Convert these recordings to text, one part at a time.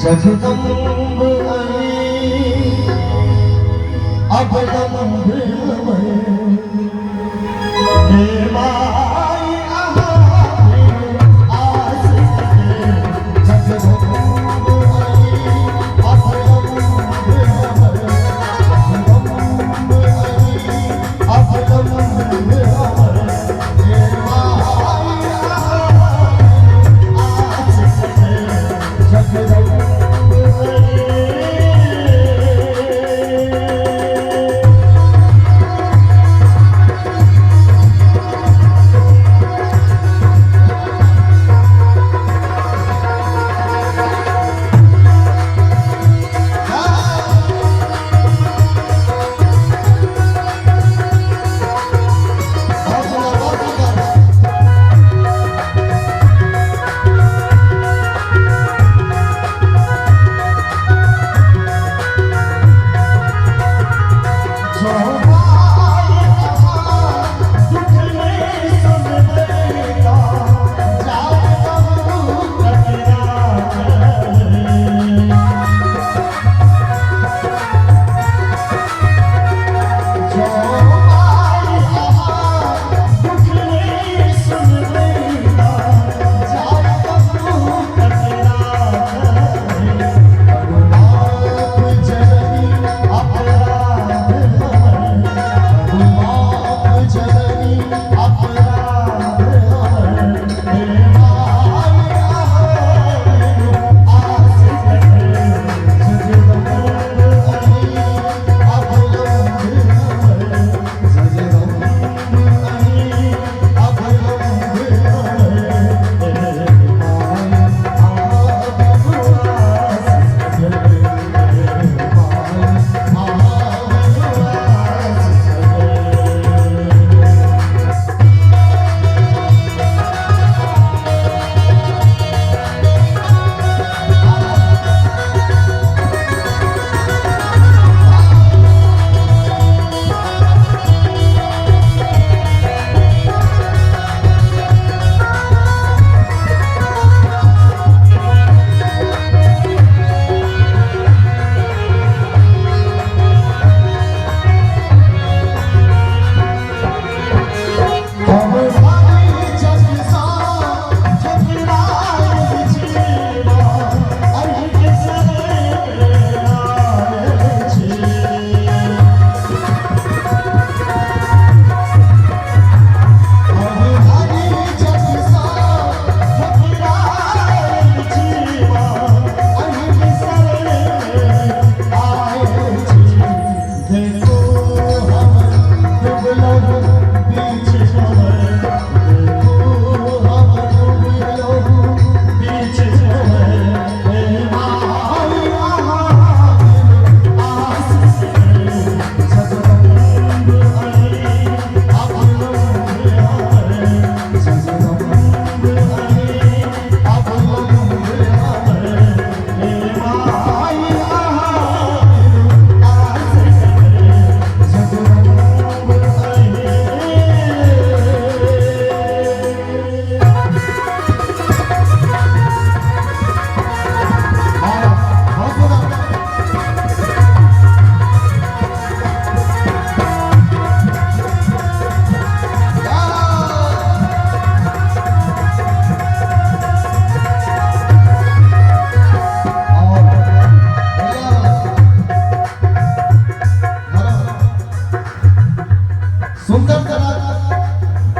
जगदम्ब अबदम्ब हे माई आस जगदम्ब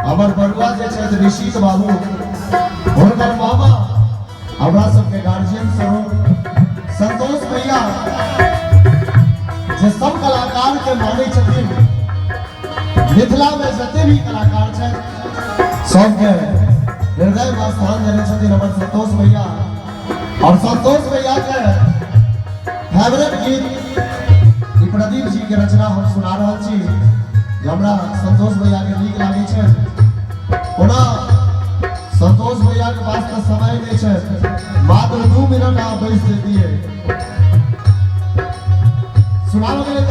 हमर बरुआ जे छथि ऋषिक बाबू हुनकर मामा हमरा सबके गार्जियन स्वरूप संतोष भैया जे सब कलाकार के मानै छथिन मिथिला में जते भी कलाकार छथि सबके हृदय में स्थान देने छथिन हमर संतोष भैया। और संतोष भैया के फेवरेट गीत ई प्रदीप जी के रचना हम सुना रहल छी जे हमरा संतोष भैया के नीक लागे छै। ओना संतोष भैया के पास तो समय नहीं है, मात्र 2 मिनट आप बैठ देती है सुनाओगे।